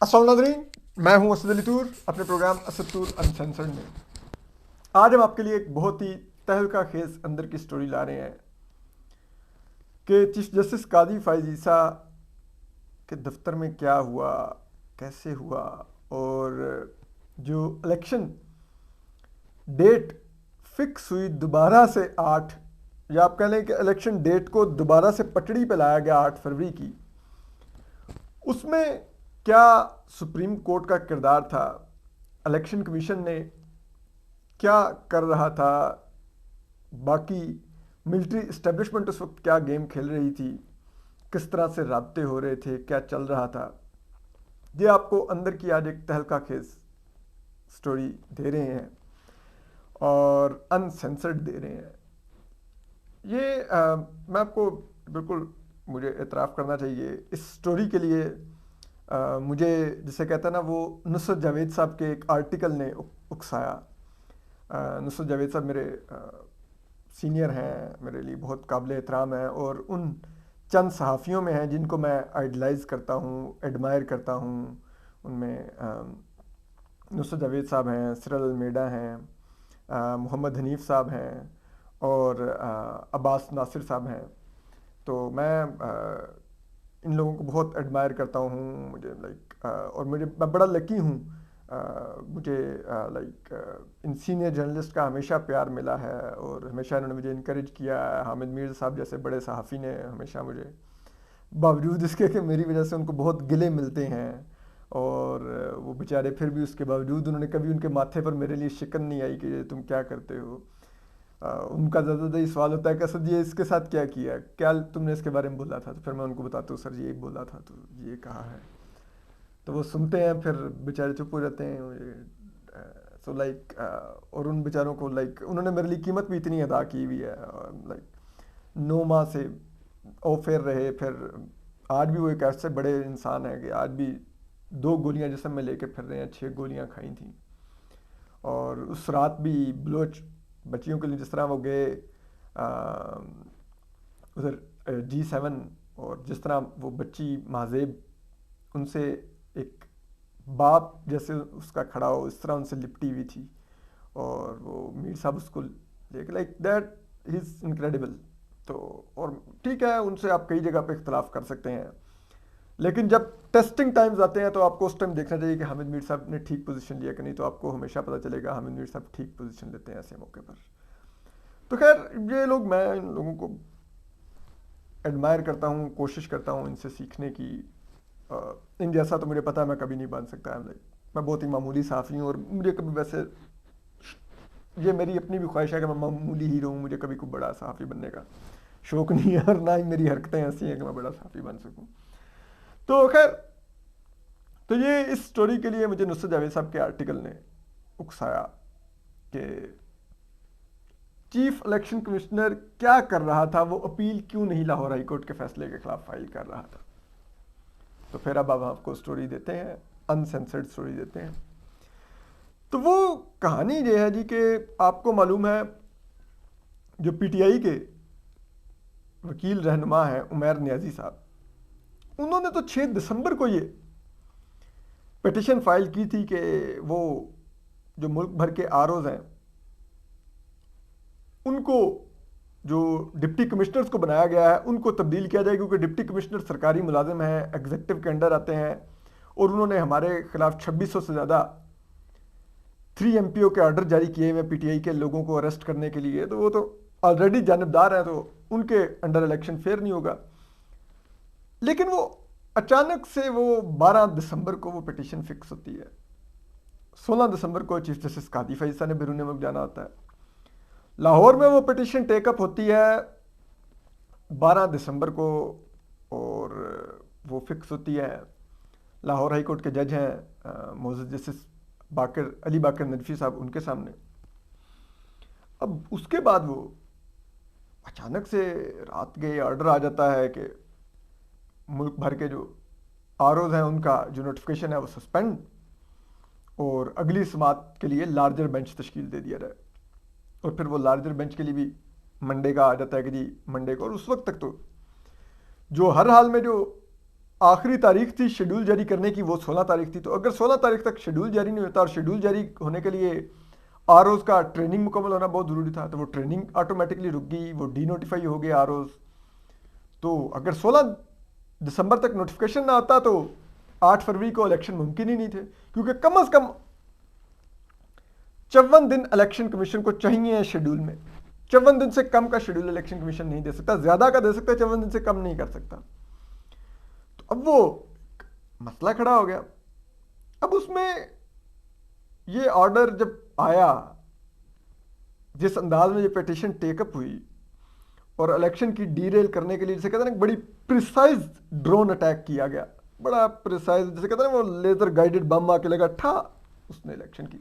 अस्सलाम नाज़रीन, मैं हूं असद अली तूर अपने प्रोग्राम असद तूर अनसेंसर्ड में। आज हम आपके लिए एक बहुत ही तहलका खेज अंदर की स्टोरी ला रहे हैं कि चीफ जस्टिस कादी फाइज ईसा के दफ्तर में क्या हुआ, कैसे हुआ, और जो इलेक्शन डेट फिक्स हुई दोबारा से 8, या आप कह लें कि इलेक्शन डेट को दोबारा से पटड़ी पे लाया गया 8 फरवरी की, उसमें क्या सुप्रीम कोर्ट का किरदार था, इलेक्शन कमीशन ने क्या कर रहा था, बाकी मिलिट्री इस्टेब्लिशमेंट उस वक्त क्या गेम खेल रही थी, किस तरह से राब्ते हो रहे थे, क्या चल रहा था, ये आपको अंदर की आज एक तहलका खेज स्टोरी दे रहे हैं और अनसेंसर्ड दे रहे हैं। ये मैं आपको बिल्कुल, मुझे एतराफ़ करना चाहिए इस स्टोरी के लिए। मुझे जिसे कहता है ना, वो नुसरत जावेद साहब के एक आर्टिकल ने उकसाया। नुसरत जावेद साहब मेरे सीनियर हैं, मेरे लिए बहुत काबिल एहतराम हैं, और उन चंद सहाफ़ियों में हैं जिनको मैं आइडलाइज़ करता हूँ, एडमायर करता हूँ। उनमें नुसरत जावेद साहब हैं, सिरल अलमेडा हैं, मोहम्मद हनीफ़ साहब हैं, और अब्बास नासिर साहब हैं। तो मैं इन लोगों को बहुत एडमायर करता हूँ। मुझे और मैं बड़ा लकी हूँ। मुझे इन सीनियर जर्नलिस्ट का हमेशा प्यार मिला है और हमेशा इन्होंने मुझे इनकरेज किया है। हामिद मीर साहब जैसे बड़े सहाफ़ी ने हमेशा मुझे, बावजूद इसके कि मेरी वजह से उनको बहुत गिले मिलते हैं, और वो बेचारे फिर भी उसके बावजूद उन्होंने कभी उनके माथे पर मेरे लिए शिकन नहीं आई कि तुम क्या करते हो। उनका ज़्यादा ही सवाल होता है कि सर ये इसके साथ क्या किया, क्या तुमने इसके बारे में बोला था, तो फिर मैं उनको बताता हूँ सर ये बोला था, तो ये कहा है, तो वो सुनते हैं, फिर बेचारे चुप हो जाते हैं। सो और उन बेचारों को उन्होंने मेरे लिए कीमत भी इतनी अदा की हुई है, 9 माह से फेयर रहे। फिर आज भी वो एक ऐसे बड़े इंसान है कि आज भी 2 गोलियां जिसम में लेके फिर रहे हैं, 6 गोलियां खाई थी। और उस रात भी बलोच बच्चियों के लिए जिस तरह वो गए उधर G7, और जिस तरह वो बच्ची महाजेब उनसे एक बाप जैसे उसका खड़ा हो, इस तरह उनसे लिपटी हुई थी, और वो मीर साहब उसको लेके दैट इज़ इनक्रेडिबल। तो और ठीक है, उनसे आप कई जगह पे इख्तलाफ कर सकते हैं, लेकिन जब टेस्टिंग टाइम्स आते हैं तो आपको उस टाइम देखना चाहिए कि हामिद मीर साहब ने ठीक पोजीशन लिया कि नहीं। तो आपको हमेशा पता चलेगा हामिद मीर साहब ठीक पोजीशन लेते हैं ऐसे मौके पर। तो खैर, ये लोग, मैं इन लोगों को एडमायर करता हूँ, कोशिश करता हूँ इनसे सीखने की। इन जैसा तो मुझे पता है मैं कभी नहीं बन सकता। मैं बहुत ही मामूली साफ़ी हूँ, और मुझे कभी वैसे, ये मेरी अपनी भी ख्वाहिश है कि मैं मामूली ही रहूँ, मुझे कभी कोई बड़ा सहाफ़ी बनने का शौक़ नहीं है, और ना ही मेरी हरकतें ऐसी हैं कि मैं बड़ा सहाफ़ी बन सकूँ। तो खैर, तो ये इस स्टोरी के लिए मुझे नुसरत जावेद साहब के आर्टिकल ने उकसाया कि चीफ इलेक्शन कमिश्नर क्या कर रहा था, वो अपील क्यों नहीं लाहौर हाई कोर्ट के फैसले के खिलाफ फाइल कर रहा था। तो फिर अब आपको स्टोरी देते हैं, अनसेंसर्ड स्टोरी देते हैं। तो वो कहानी ये है जी कि आपको मालूम है, जो पीटीआई के वकील रहनुमा हैं उमैर नियाजी साहब, उन्होंने तो 6 दिसंबर को ये पिटिशन फाइल की थी कि वो जो मुल्क भर के आरओज हैं उनको, जो डिप्टी कमिश्नर्स को बनाया गया है उनको तब्दील किया जाए, क्योंकि डिप्टी कमिश्नर सरकारी मुलाजिम हैं, एग्जीक्यूटिव के अंडर आते हैं, और उन्होंने हमारे खिलाफ 2600 से ज़्यादा 3 MPO के ऑर्डर जारी किए हुए पीटीआई के लोगों को अरेस्ट करने के लिए। तो वो तो ऑलरेडी जानबदार हैं, तो उनके अंडर इलेक्शन फेयर नहीं होगा। लेकिन वो अचानक से वो 12 दिसंबर को वो पिटीशन फिक्स होती है। 16 दिसंबर को चीफ जस्टिस कादी फैज़ ने बैरून मुल्क जाना होता है। लाहौर में वो पिटीशन टेकअप होती है 12 दिसंबर को, और वो फिक्स होती है। लाहौर हाई कोर्ट के जज हैं मोअज़्ज़ज़ जस्टिस अली बाकर नदवी साहब, उनके सामने। अब उसके बाद वो अचानक से रात के ऑर्डर आ जाता है कि मुल्क भर के जो आरओज हैं उनका जो नोटिफिकेशन है वो सस्पेंड, और अगली समात के लिए लार्जर बेंच तश्कील दे दिया जाए। और फिर वो लार्जर बेंच के लिए भी मंडे का आ जाता है कि जी मंडे को। और उस वक्त तक तो जो हर हाल में जो आखिरी तारीख थी शेड्यूल जारी करने की, वो 16 तारीख थी। तो अगर 16 तारीख तक शेड्यूल जारी नहीं होता, और शेड्यूल जारी होने के लिए आर का ट्रेनिंग मुकम्मल होना बहुत ज़रूरी था, तो वो ट्रेनिंग ऑटोमेटिकली रुक गई, वो डी नोटिफाई हो गए आर। तो अगर 16 दिसंबर तक नोटिफिकेशन ना आता तो 8 फरवरी को इलेक्शन मुमकिन ही नहीं थे, क्योंकि कम अज़ कम 54 दिन इलेक्शन कमीशन को चाहिए शेड्यूल में। 54 दिन से कम का शेड्यूल इलेक्शन कमीशन नहीं दे सकता, ज़्यादा का दे सकता है, 54 दिन से कम नहीं कर सकता। तो अब वो मसला खड़ा हो गया। अब उसमें ये ऑर्डर जब आया, जिस अंदाज में ये पिटीशन टेकअप हुई और इलेक्शन की डीरेल करने के लिए, जैसे कहते हैं ना, बड़ी प्रिसाइज ड्रोन अटैक किया गया, बड़ा प्रिसाइज, जैसे कहते हैं ना, वो लेजर गाइडेड बम आके लगा ठा, उसने इलेक्शन की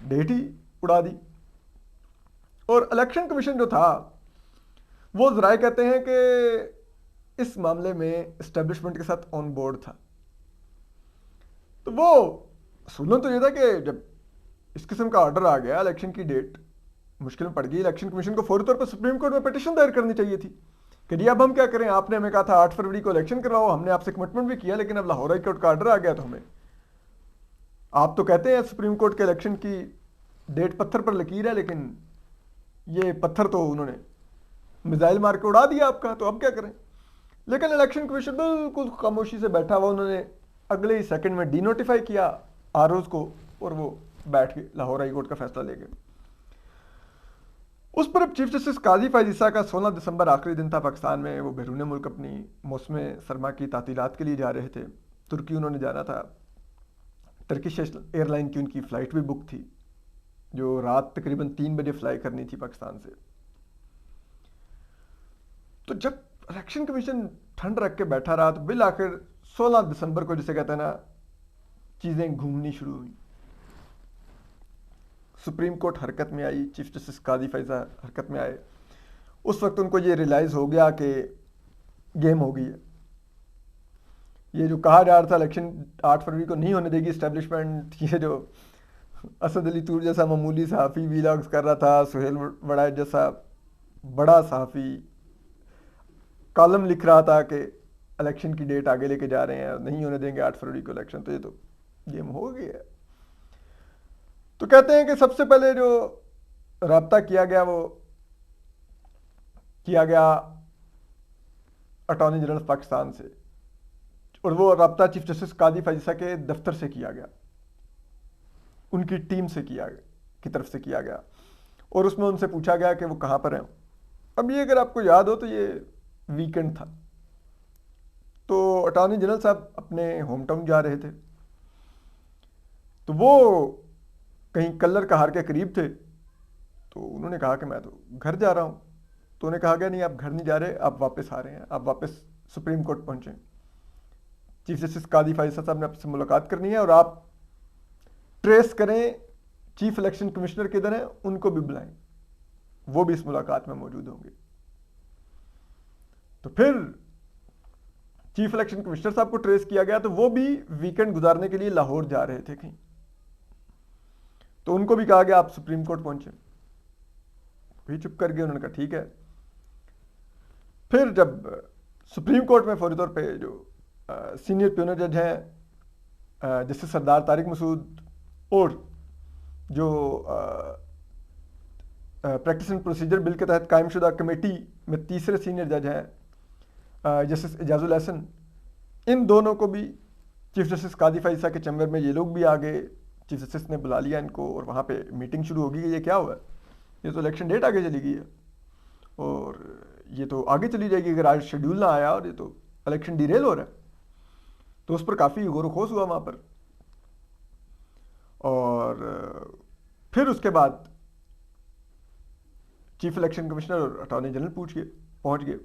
डेट ही उड़ा दी। और इलेक्शन कमीशन जो था वो जराए कहते हैं कि इस मामले में एस्टेब्लिशमेंट के साथ ऑन बोर्ड था। तो वो सुनना तो ये था कि जब इस किस्म का ऑर्डर आ गया, इलेक्शन की डेट मुश्किल में पड़ गई, इलेक्शन कमीशन को फौरी तौर पर सुप्रीम कोर्ट में पिटीशन दायर करनी चाहिए थी कि जी अब हम क्या करें, आपने हमें कहा था 8 फरवरी को इलेक्शन करवाओ, हमने आपसे कमिटमेंट भी किया, लेकिन अब लाहौर हाई कोर्ट का ऑर्डर आ गया, तो हमें, आप तो कहते हैं सुप्रीम कोर्ट के इलेक्शन की डेट पत्थर पर लकीर है, लेकिन ये पत्थर तो उन्होंने मिसाइल मार के उड़ा दिया आपका, तो अब क्या करें। लेकिन इलेक्शन कमीशन बिल्कुल खामोशी से बैठा हुआ, उन्होंने अगले ही सेकंड में डी नोटिफाई किया आर को, और वो बैठ के लाहौर हाई कोर्ट का फैसला ले गए। उस पर अब चीफ जस्टिस काजी फायद ईसा का 16 दिसंबर आखिरी दिन था पाकिस्तान में। वो बैरून मुल्क अपनी मौसम सरमा की तातीलात के लिए जा रहे थे, तुर्की उन्होंने जाना था। टर्किश एयरलाइन की उनकी फ़्लाइट भी बुक थी, जो रात तकरीबन 3 बजे फ्लाई करनी थी पाकिस्तान से। तो जब इलेक्शन कमीशन ठंड रख के बैठा रहा, तो बिल आखिर 16 दिसंबर को, जिसे कहते हैं ना, चीज़ें घूमनी शुरू हुई। सुप्रीम कोर्ट हरकत में आई, चीफ जस्टिस काजी फैज़ा हरकत में आए। उस वक्त उनको ये रियलाइज़ हो गया कि गेम हो गई है। ये जो कहा जा रहा था इलेक्शन 8 फरवरी को नहीं होने देगी इस्टेब्लिशमेंट, ये जो असद अली तूर जैसा मामूली सहाफ़ी वीलॉग्स कर रहा था, सुहेल वड़ाइच जैसा बड़ा सहाफ़ी कॉलम लिख रहा था कि इलेक्शन की डेट आगे लेके जा रहे हैं, नहीं होने देंगे 8 फरवरी को इलेक्शन, तो ये तो गेम हो गई है। तो कहते हैं कि सबसे पहले जो राब्ता किया गया, वो किया गया अटॉर्नी जनरल पाकिस्तान से, और वो राब्ता चीफ जस्टिस काजी फैज़ा के दफ्तर से किया गया, उनकी टीम से की तरफ से किया गया, और उसमें उनसे पूछा गया कि वो कहाँ पर हैं। अब ये अगर आपको याद हो तो ये वीकेंड था, तो अटॉर्नी जनरल साहब अपने होम टाउन जा रहे थे, तो वो कहीं कल्लर कहार के करीब थे। तो उन्होंने कहा कि मैं तो घर जा रहा हूँ। तो उन्हें कहा गया नहीं, आप घर नहीं जा रहे, आप वापस आ रहे हैं, आप वापस सुप्रीम कोर्ट पहुँचे, चीफ जस्टिस काजी फैज़ा साहब ने आपसे मुलाकात करनी है, और आप ट्रेस करें चीफ इलेक्शन कमिश्नर किधर हैं, उनको भी बुलाएं, वो भी इस मुलाकात में मौजूद होंगे। तो फिर चीफ इलेक्शन कमिश्नर साहब को ट्रेस किया गया, तो वो भी वीकेंड गुजारने के लिए लाहौर जा रहे थे कहीं, तो उनको भी कहा गया आप सुप्रीम कोर्ट पहुंचे, भी चुप कर गए। उन्होंने कहा ठीक है। फिर जब सुप्रीम कोर्ट में फौरी तौर पे जो सीनियर प्यूनर जज हैं जस्टिस सरदार तारिक मसूद, और जो प्रैक्टिस एंड प्रोसीजर बिल के तहत कायमशुदा कमेटी में तीसरे सीनियर जज हैं जस्टिस एजाजुल हसन, इन दोनों को भी चीफ जस्टिस काजी फैज़ा के चैम्बर में ये लोग भी आ गए। चीफ जस्टिस ने बुला लिया इनको, और वहाँ पे मीटिंग शुरू होगी कि ये क्या हुआ है, ये तो इलेक्शन डेट आगे चली गई है, और ये तो आगे चली जाएगी अगर आज शेड्यूल ना आया, और ये तो इलेक्शन डिरेल हो रहा है। तो उस पर काफ़ी गौर खोस हुआ वहाँ पर। और फिर उसके बाद चीफ इलेक्शन कमिश्नर और अटॉर्नी जनरल पहुँच गए,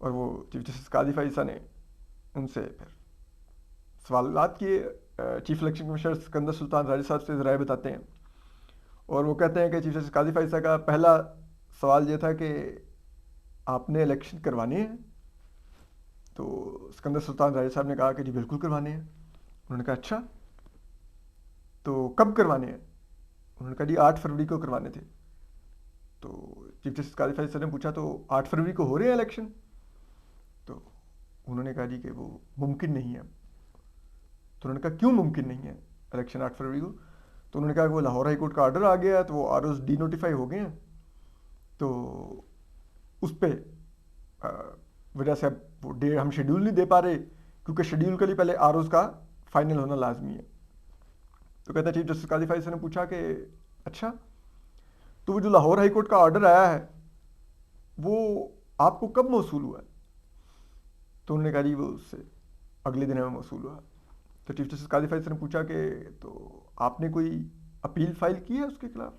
और वो चीफ जस्टिस काजी फैज़ा ने उनसे फिर सवालात किए। Chief election commissioner Sikandar Sultan राजी साहब से राय बताते हैं, और वो कहते हैं कि चीफ जस्टिस काजी फैज़ा का पहला सवाल ये था कि आपने इलेक्शन करवाने हैं। तो सिकंदर सुल्तान राजी साहब ने कहा कि जी बिल्कुल करवाने हैं। उन्होंने कहा अच्छा, तो कब करवाने हैं? उन्होंने कहा जी 8 फरवरी को करवाने थे। तो चीफ जस्टिस काजी फैज़ा ने पूछा तो 8 फरवरी को हो रहे हैं इलेक्शन? तो उन्होंने कहा जी कि वो मुमकिन नहीं है। तो उन्होंने कहा क्यों मुमकिन नहीं है इलेक्शन 8 फरवरी को? तो उन्होंने कहा कि वो लाहौर हाई कोर्ट का ऑर्डर आ गया है, तो वो आर डी नोटिफाई हो गए हैं, तो उस पर वजह से अब वो डे हम शेड्यूल नहीं दे पा रहे, क्योंकि शेड्यूल के लिए पहले आर का फाइनल होना लाजमी है। तो कहता है चीफ जस्टिस काजी फाइज ने पूछा कि अच्छा, तो वो जो लाहौर हाई कोर्ट का ऑर्डर आया है वो आपको कब मौसूल हुआ है? तो उन्होंने कहा जी वो उससे अगले दिन में मौसूल हुआ। तो चीफ जस्टिस काजी फाइज ने पूछा कि तो आपने कोई अपील फाइल की है उसके खिलाफ?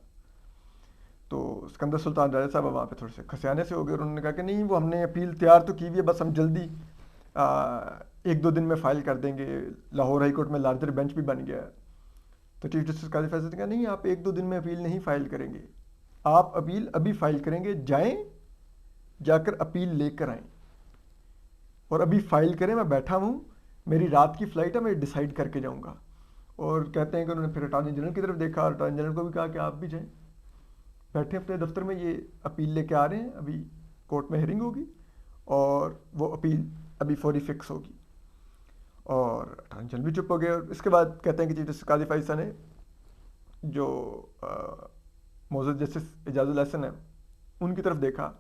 तो सिकंदर सुल्तान राजा साहब वहाँ पे थोड़े से खसियाने से हो गए और उन्होंने कहा कि नहीं, वो हमने अपील तैयार तो की हुई है, बस हम जल्दी 1-2 दिन में फाइल कर देंगे, लाहौर हाई कोर्ट में लार्जर बेंच भी बन गया है। तो चीफ जस्टिस काजी फैसले ने कहा नहीं, आप 1-2 दिन में अपील नहीं फाइल करेंगे, आप अपील अभी फाइल करेंगे, जाएं जाकर अपील लेकर आएँ और अभी फाइल करें, मैं बैठा हूँ, मेरी रात की फ़्लाइट है, मैं डिसाइड करके जाऊँगा। और कहते हैं कि उन्होंने फिर अटॉर्नी जनरल की तरफ देखा और अटॉर्नी जनरल को भी कहा कि आप भी जाएं, बैठे अपने दफ्तर में, ये अपील लेके आ रहे हैं, अभी कोर्ट में हियरिंग होगी और वो अपील अभी फौरी फिक्स होगी। और अटॉर्नी जनरल भी चुप हो गए। और इसके बाद कहते हैं कि चीफ जस्टिस काजी फाइसा ने जो मौजूद जस्टिस एजाजुल हसन है उनकी तरफ देखा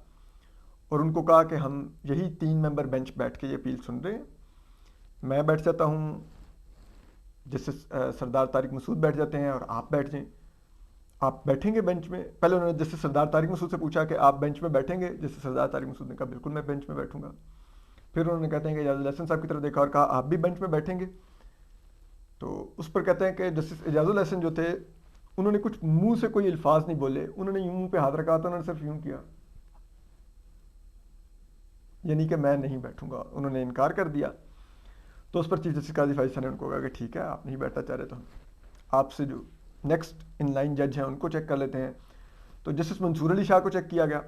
और उनको कहा कि हम यही 3 मेंबर बेंच बैठ के ये अपील सुन रहे हैं, मैं बैठ जाता हूँ, जस्टिस सरदार तारिक मसूद बैठ जाते हैं और आप बैठ जाएं। आप बैठेंगे बेंच में? पहले उन्होंने जस्टिस सरदार तारिक मसूद से पूछा कि आप बेंच में बैठेंगे? जस्टिस सरदार तारिक मसूद ने कहा बिल्कुल मैं बेंच में बैठूंगा। फिर उन्होंने कहते हैं कि एजाजुल हसन साहब की तरफ देखा और कहा आप भी बेंच में बैठेंगे? तो उस पर कहते हैं कि जस्टिस एजाजुल हसन जो थे उन्होंने कुछ मुंह से कोई अल्फाज नहीं बोले, उन्होंने यूं मुंह पे हाथ रखा था, उन्होंने सिर्फ यूं किया, यानी कि मैं नहीं बैठूंगा, उन्होंने इनकार कर दिया। तो उस पर चीफ जस्टिस काजी फाइसा ने उनको कहा कि ठीक है, आप नहीं बैठना चाह रहे तो हम आपसे जो नेक्स्ट इन लाइन जज हैं उनको चेक कर लेते हैं। तो जस्टिस मंसूर अली शाह को चेक किया गया।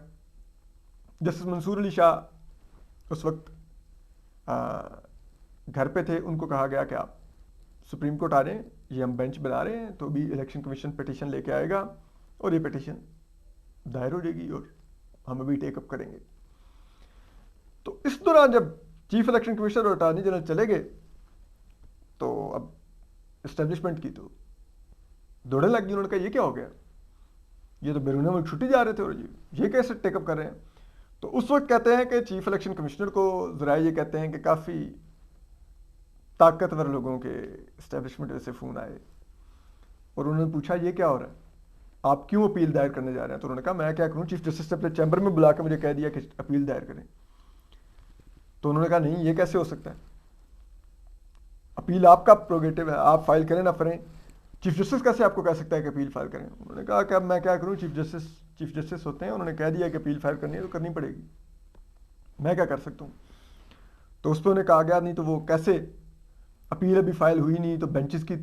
जस्टिस मंसूर अली शाह उस वक्त घर पे थे, उनको कहा गया कि आप सुप्रीम कोर्ट आ रहे हैं, ये हम बेंच बना रहे हैं, तो भी इलेक्शन कमीशन पिटीशन लेके आएगा और ये पिटीशन दायर हो जाएगी और हम अभी टेकअप करेंगे। तो इस दौरान जब चीफ इलेक्शन कमिश्नर और अटॉर्नी जनरल चले गए तो अब इस्टेब्लिशमेंट की तो दौड़ने लग गई। उन्होंने कहा ये क्या हो गया, ये तो बैरून मुल्क छुट्टी जा रहे थे और ये कैसे टेकअप कर रहे हैं? तो उस वक्त कहते हैं कि चीफ इलेक्शन कमिश्नर को ज़रा ये कहते हैं कि काफ़ी ताकतवर लोगों के इस्टेब्लिशमेंट से फ़ोन आए और उन्होंने पूछा ये क्या हो रहा है, आप क्यों अपील दायर करने जा रहे हैं? तो उन्होंने कहा मैं क्या करूं, चीफ जस्टिस ने अपने चैम्बर में बुला के मुझे कह दिया कि अपील दायर करें। तो उन्होंने कहा नहीं, ये कैसे हो सकता है, अपील आपका प्रोगेटिव है, आप फाइल करें ना करें, चीफ जस्टिस कैसे आपको कह सकता है कि अपील फाइल करें? उन्होंने कहा कि अब मैं क्या करूं, चीफ जस्टिस होते हैं, उन्होंने कह दिया कि अपील फाइल करनी है तो करनी पड़ेगी, मैं क्या कर सकता हूँ? तो उस पर उन्हें कहा गया नहीं तो वो कैसे, अपील अभी फाइल हुई नहीं तो बेंचेस की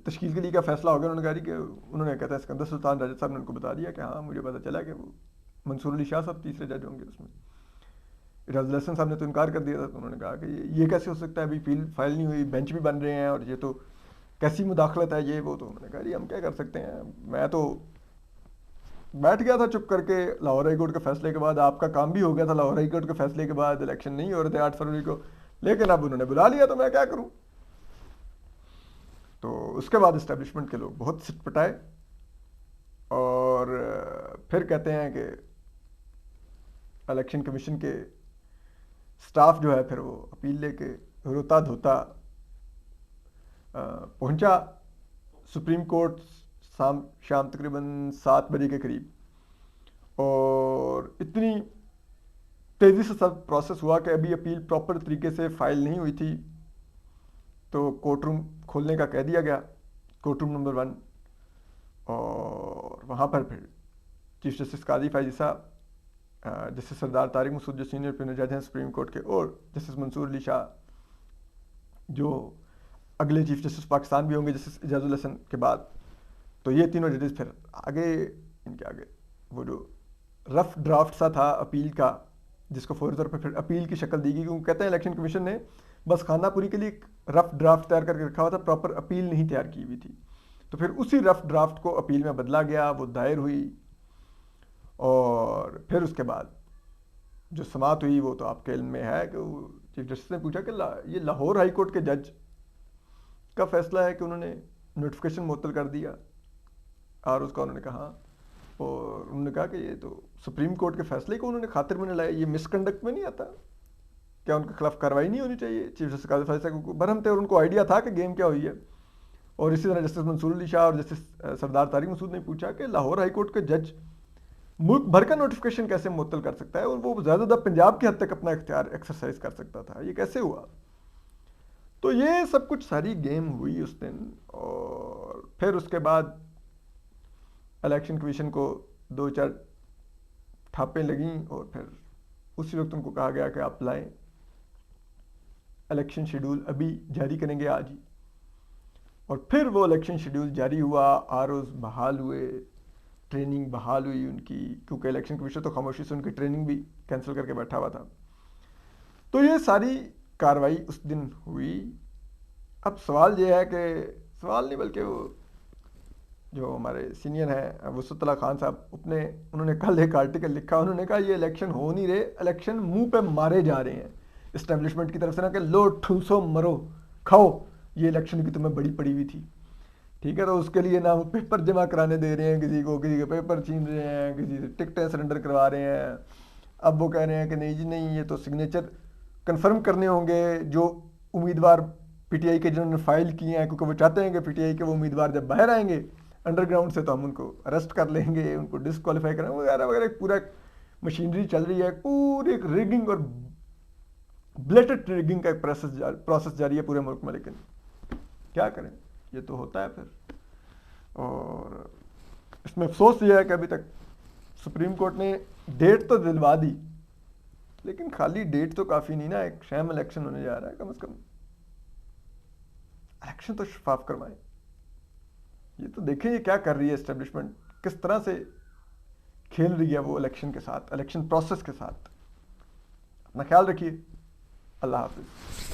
तश्कील के लिए क्या फैसला हो गया? उन्होंने कहा कि उन्होंने कहता है सिकंदर सुल्तान राजा साहब ने उनको बता दिया कि हाँ मुझे पता चला कि वो मंसूर अली शाह साहब तीसरे जज होंगे उसमें। एजाजुल हसन साहब ने तो इनकार कर दिया था। तो उन्होंने कहा कि ये कैसे हो सकता है, अभी अपील फाइल नहीं हुई, बेंच भी बन रहे हैं और ये तो कैसी मुदाखलत है ये वो। तो उन्होंने कहा जी हम क्या कर सकते हैं, मैं तो बैठ गया था चुप करके लाहौर हाई कोर्ट के फैसले के बाद, आपका काम भी हो गया था लाहौर हाई कोर्ट के फैसले के बाद, इलेक्शन नहीं हो रहे थे 8 फरवरी को, लेकिन अब उन्होंने बुला लिया तो मैं क्या करूं? तो उसके बाद इस्टेब्लिशमेंट के लोग बहुत सिटपटाए और फिर कहते हैं कि इलेक्शन कमीशन के स्टाफ जो है फिर वो अपील लेके रोता धोता पहुंचा सुप्रीम कोर्ट शाम तकरीबन 7 बजे के करीब। और इतनी तेज़ी से सब प्रोसेस हुआ कि अभी अपील प्रॉपर तरीके से फाइल नहीं हुई थी, तो कोर्ट रूम खोलने का कह दिया गया, कोर्ट रूम नंबर 1। और वहाँ पर फिर चीफ जस्टिस काजी फाइजी साहब, जस्टिस सरदार तारिक मसूद जो सीनियर प्यूनल जज हैं सुप्रीम कोर्ट के, और जस्टिस मंसूर अली शाह जो अगले चीफ जस्टिस पाकिस्तान भी होंगे जस्टिस एजाजुल हसन के बाद, तो ये तीनों जजेस फिर आगे, इनके आगे वो जो रफ ड्राफ्ट सा था अपील का, जिसको फौरी तौर पर फिर अपील की शक्ल दी गई, क्योंकि कहते हैं इलेक्शन कमीशन ने बस खानापुरी के लिए एक रफ ड्राफ्ट तैयार करके रखा हुआ था, प्रॉपर अपील नहीं तैयार की हुई थी। तो फिर उसी रफ ड्राफ्ट को अपील में बदला गया, वो दायर हुई और फिर उसके बाद जो समाअत हुई वो तो आपके इल्म में है कि चीफ जस्टिस ने पूछा कि ये लाहौर हाई कोर्ट के जज का फैसला है कि उन्होंने नोटिफिकेशन मुअत्तल कर दिया, और उसका उन्होंने कहा, और उन्होंने कहा कि ये तो सुप्रीम कोर्ट के फैसले को उन्होंने खातिर में नहीं लाया, ये मिसकंडक्ट में नहीं आता, क्या उनके खिलाफ कार्रवाई नहीं होनी चाहिए चीफ जस्टिस का फैसला को बरहम थे, और उनको आइडिया था कि गेम क्या हुई है। और इसी तरह जस्टिस मंसूर अली शाह और जस्टिस सरदार तारिक मसूद ने पूछा कि लाहौर हाई कोर्ट के जज मुल्क भर का नोटिफिकेशन कैसे मुअत्तल कर सकता है, और वो ज़्यादा पंजाब की हद तक अपना इख्तियार एक्सरसाइज कर सकता था, ये कैसे हुआ। तो ये सब कुछ सारी गेम हुई उस दिन। और फिर उसके बाद इलेक्शन कमीशन को 2-4 ठापें लगीं, और फिर उसी वक्त उनको कहा गया कि आप लाएं इलेक्शन शेड्यूल, अभी जारी करेंगे आज ही। और फिर वो इलेक्शन शेड्यूल जारी हुआ, आरओज़ बहाल हुए, ट्रेनिंग बहाल हुई उनकी, क्योंकि इलेक्शन कमीशन तो खामोशी से उनकी ट्रेनिंग भी कैंसिल करके बैठा हुआ था। तो ये सारी कार्रवाई उस दिन हुई। अब सवाल ये है कि सवाल नहीं बल्कि वो जो हमारे सीनियर हैं वसुतुल्लाह खान साहब, उन्होंने कल एक आर्टिकल लिखा, उन्होंने कहा ये इलेक्शन हो नहीं रहे, इलेक्शन मुंह पे मारे जा रहे हैं इस्टेब्लिशमेंट की तरफ से ना, कि लो ठूसो मरो खाओ, ये इलेक्शन की तुम्हें बड़ी पड़ी हुई थी, ठीक है। तो उसके लिए ना वो पेपर जमा कराने दे रहे हैं किसी को, किसी के पेपर छीन रहे हैं, किसी से टिकटें सरेंडर करवा रहे हैं। अब वो कह रहे हैं कि नहीं जी नहीं, ये तो सिग्नेचर कंफर्म करने होंगे जो उम्मीदवार पीटीआई के जिन्होंने फाइल किए हैं, क्योंकि वो चाहते हैं कि पीटीआई के वो उम्मीदवार जब बाहर आएंगे अंडरग्राउंड से तो हम उनको अरेस्ट कर लेंगे, उनको डिसक्वालीफाई करेंगे वगैरह वगैरह। पूरा मशीनरी चल रही है, पूरी एक रिगिंग और ब्लेटेड रिगिंग का एक प्रोसेस जारी है पूरे मुल्क में। लेकिन क्या करें, ये तो होता है फिर। और इसमें अफसोस ये है कि अभी तक सुप्रीम कोर्ट ने डेट तो दिलवा दी, लेकिन खाली डेट तो काफ़ी नहीं ना, एक शैम इलेक्शन होने जा रहा है, कम से कम इलेक्शन तो शफाफ करवाएं। ये तो देखें ये क्या कर रही है एस्टेब्लिशमेंट, किस तरह से खेल रही है वो इलेक्शन के साथ, इलेक्शन प्रोसेस के साथ। अपना ख्याल रखिए, अल्लाह हाफिज़।